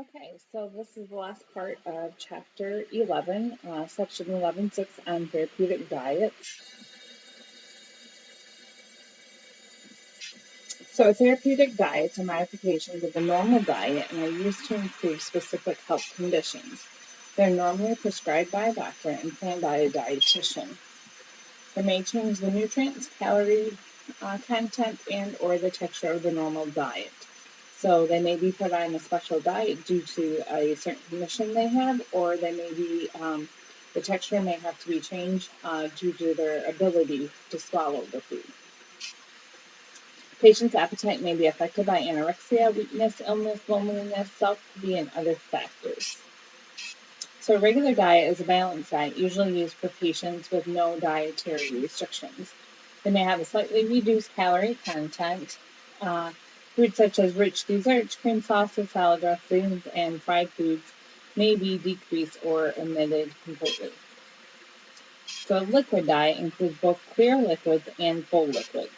Okay, so this is the last part of chapter 11, section 11.6 on therapeutic diet. So therapeutic diets are modifications of the normal diet and are used to improve specific health conditions. They're normally prescribed by a doctor and planned by a dietitian. They may change the nutrients, calorie content, and or the texture of the normal diet. So they may be put on a special diet due to a certain condition they have, or they may be the texture may have to be changed due to their ability to swallow the food. Patient's appetite may be affected by anorexia, weakness, illness, loneliness, self-pity, and other factors. So a regular diet is a balanced diet, usually used for patients with no dietary restrictions. They may have a slightly reduced calorie content. Foods such as rich desserts, cream sauces, salad dressings, and fried foods may be decreased or omitted completely. So a liquid diet includes both clear liquids and full liquids.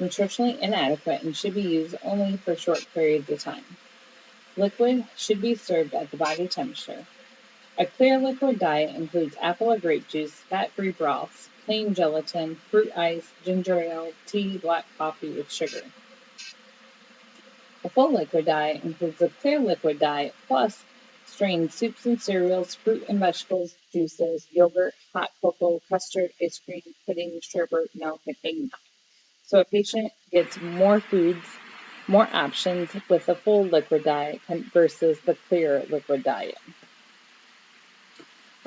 Nutritionally inadequate and should be used only for short periods of time. Liquid should be served at the body temperature. A clear liquid diet includes apple or grape juice, fat-free broths, plain gelatin, fruit ice, ginger ale, tea, black coffee with sugar. A full liquid diet includes a clear liquid diet plus strained soups and cereals, fruit and vegetables, juices, yogurt, hot cocoa, custard, ice cream, pudding, sherbet, milk, and eggnog. So a patient gets more foods, more options with a full liquid diet versus the clear liquid diet.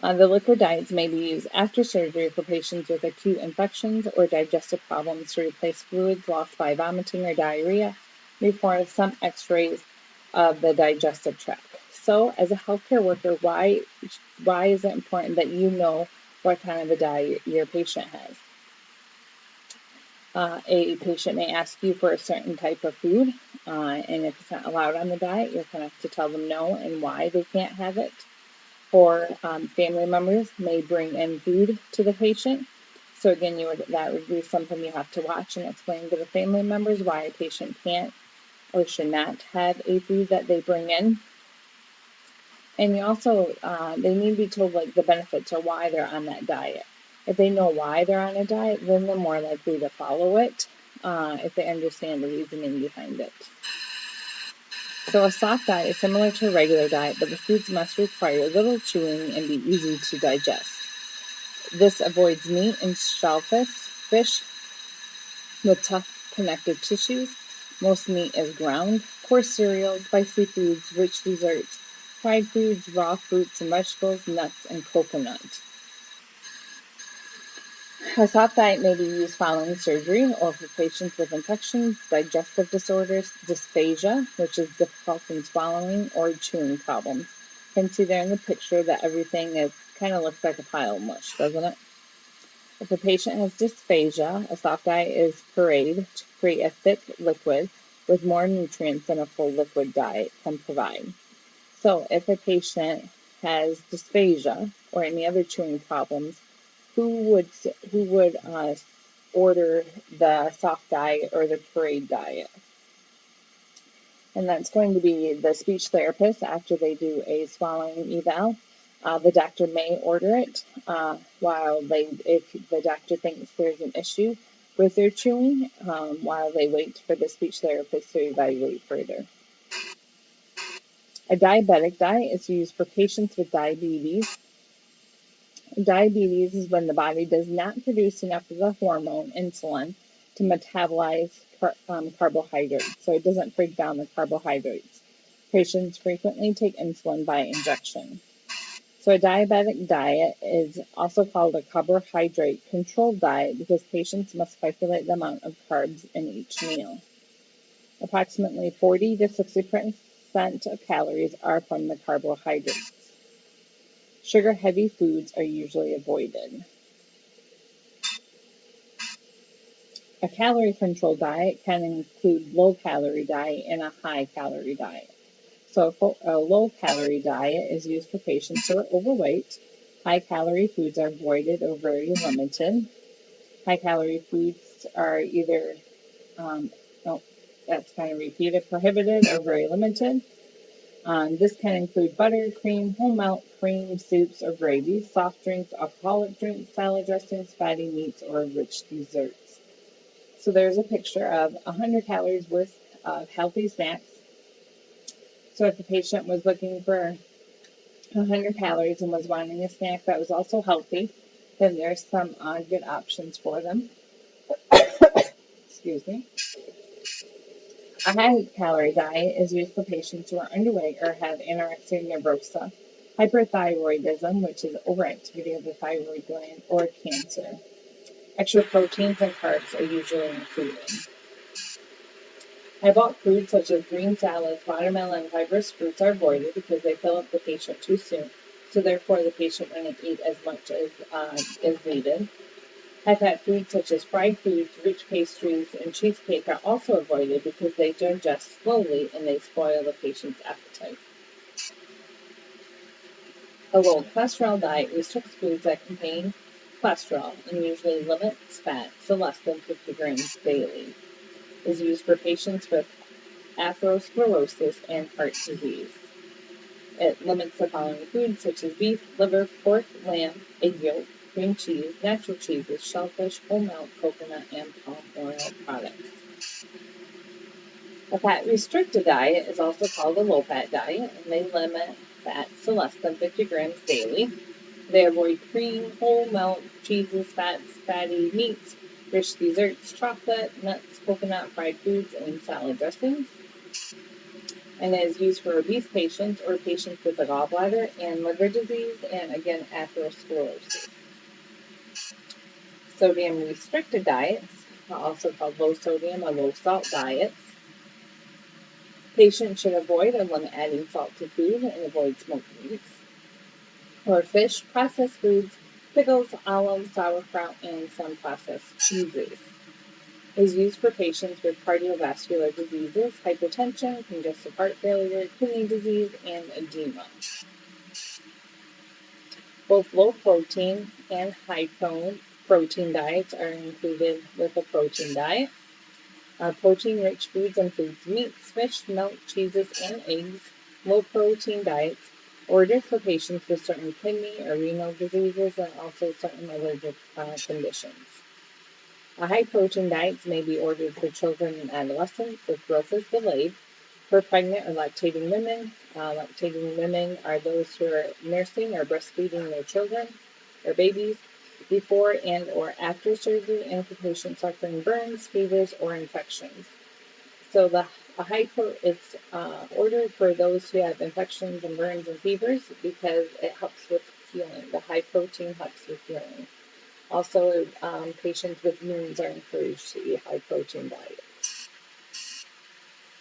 The liquid diets may be used after surgery for patients with acute infections or digestive problems to replace fluids lost by vomiting or diarrhea before some x-rays of the digestive tract. So as a healthcare worker, why is it important that you know what kind of a diet your patient has? A patient may ask you for a certain type of food, and if it's not allowed on the diet, you're going to have to tell them no and why they can't have it. Or family members may bring in food to the patient. So again, that would be something you have to watch and explain to the family members why a patient can't or should not have a food that they bring in. And you also, they need to be told like the benefits or why they're on that diet. If they know why they're on a diet, then they're more likely to follow it if they understand the reasoning behind it. So a soft diet is similar to a regular diet, but the foods must require little chewing and be easy to digest. This avoids meat and shellfish, fish with tough connective tissues. Most meat is ground. Coarse cereals, spicy foods, rich desserts, fried foods, raw fruits and vegetables, nuts, and coconut. A soft diet may be used following surgery or for patients with infections, digestive disorders, dysphagia, which is difficulty in swallowing, or chewing problems. You can see there in the picture that everything kind of looks like a pile of mush, doesn't it? If a patient has dysphagia, a soft diet is pureed to create a thick liquid with more nutrients than a full liquid diet can provide. So if a patient has dysphagia or any other chewing problems, who would order the soft diet or the pureed diet? And that's going to be the speech therapist after they do a swallowing eval. The doctor may order it if the doctor thinks there's an issue with their chewing, while they wait for the speech therapist to evaluate further. A diabetic diet is used for patients with diabetes. Diabetes is when the body does not produce enough of the hormone insulin to metabolize carbohydrates, so it doesn't break down the carbohydrates. Patients frequently take insulin by injection. So a diabetic diet is also called a carbohydrate controlled diet because patients must calculate the amount of carbs in each meal. Approximately 40 to 60% of calories are from the carbohydrates. Sugar-heavy foods are usually avoided. A calorie-controlled diet can include low-calorie diet and a high-calorie diet. So a low-calorie diet is used for patients who are overweight. High-calorie foods are avoided or very limited. High-calorie foods are either, prohibited or very limited. This can include butter, cream, whole milk, cream, soups, or gravies, soft drinks, alcoholic drinks, salad dressings, fatty meats, or rich desserts. So there's a picture of 100 calories worth of healthy snacks. So if the patient was looking for 100 calories and was wanting a snack that was also healthy, then there's some good options for them. Excuse me. A high calorie diet is used for patients who are underweight or have anorexia nervosa, hyperthyroidism, which is overactivity of the thyroid gland, or cancer. Extra proteins and carbs are usually included. High bulk foods such as green salads, watermelon, and fibrous fruits are avoided because they fill up the patient too soon. So therefore, the patient wouldn't eat as much as is needed. High-fat foods such as fried foods, rich pastries, and cheesecake are also avoided because they digest slowly and they spoil the patient's appetite. A low cholesterol diet restricts foods that contain cholesterol and usually limits fat to less than 50 grams daily. It is used for patients with atherosclerosis and heart disease. It limits the following foods such as beef, liver, pork, lamb, egg yolk, cream cheese, natural cheeses, shellfish, whole milk, coconut, and palm oil products. A fat-restricted diet is also called a low-fat diet, and they limit fats to less than 50 grams daily. They avoid cream, whole milk, cheeses, fats, fatty meats, rich desserts, chocolate, nuts, coconut, fried foods, and salad dressings. And it is used for obese patients or patients with a gallbladder and liver disease, and again, atherosclerosis. Sodium restricted diets, also called low sodium or low salt diets. Patients should avoid or limit adding salt to food and avoid smoked meats or fish, processed foods, pickles, olives, sauerkraut, and some processed cheeses. It is used for patients with cardiovascular diseases, hypertension, congestive heart failure, kidney disease, and edema. Both low protein and high protein diets are included with a protein diet. Protein-rich foods include meats, fish, milk, cheeses, and eggs. Low-protein diets ordered for patients with certain kidney or renal diseases and also certain allergic conditions. High-protein diets may be ordered for children and adolescents if growth is delayed. For pregnant or lactating women are those who are nursing or breastfeeding their children or babies before and or after surgery, and for patients suffering burns, fevers, or infections. So it's ordered for those who have infections and burns and fevers because it helps with healing. The high protein helps with healing. Also, patients with wounds are encouraged to eat high protein diet.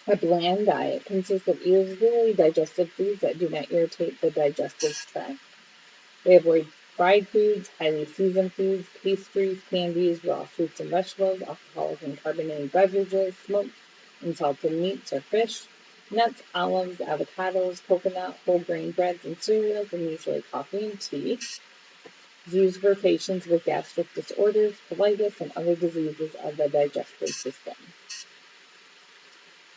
A bland diet consists of easily digested foods that do not irritate the digestive tract. They avoid fried foods, highly seasoned foods, pastries, candies, raw fruits and vegetables, alcoholic and carbonated beverages, smoked and salted meats or fish, nuts, olives, avocados, coconut, whole grain breads and cereals, and usually coffee and tea. It's used for patients with gastric disorders, colitis, and other diseases of the digestive system.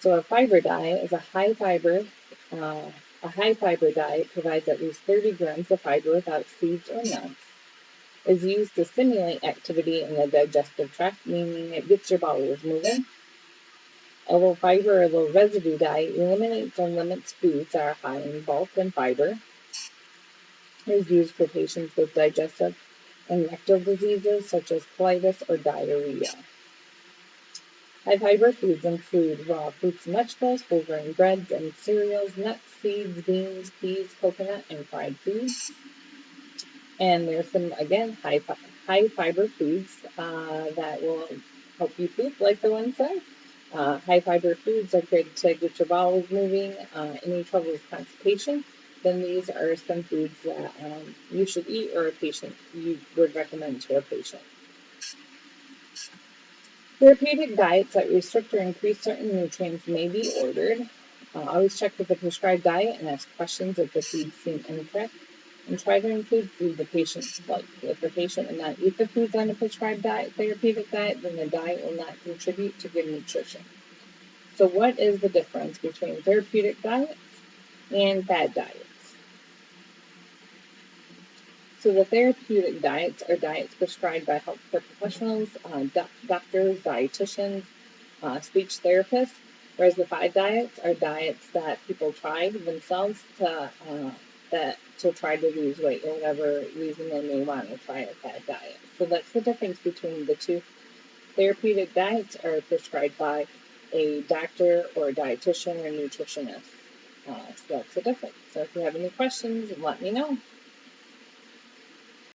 So a fiber diet is a high fiber diet provides at least 30 grams of fiber without seeds or nuts. It is used to stimulate activity in the digestive tract, meaning it gets your bowels moving. A low fiber or low residue diet eliminates or limits foods that are high in bulk and fiber. It is used for patients with digestive and rectal diseases such as colitis or diarrhea. High fiber foods include raw fruits and vegetables, whole grain breads and cereals, nuts, seeds, beans, peas, coconut, and fried foods. And there's some, again, high fiber foods that will help you poop, like the one said. High fiber foods are good to get your bowels moving. Any trouble with constipation, then these are some foods that you should eat, or you would recommend to a patient. Therapeutic diets that restrict or increase certain nutrients may be ordered. Always check with the prescribed diet and ask questions if the foods seem incorrect, and try to include food the patient likes. If the patient will not eat the foods on a prescribed therapeutic diet, then the diet will not contribute to good nutrition. So what is the difference between therapeutic diets and fad diets. So the therapeutic diets are diets prescribed by healthcare professionals, doctors, dietitians, speech therapists, whereas the fad diets are diets that people try themselves to try to lose weight or whatever reason they may want to try a fad diet. So that's the difference between the two. Therapeutic diets are prescribed by a doctor or a dietitian or nutritionist. So that's the difference. So if you have any questions, let me know.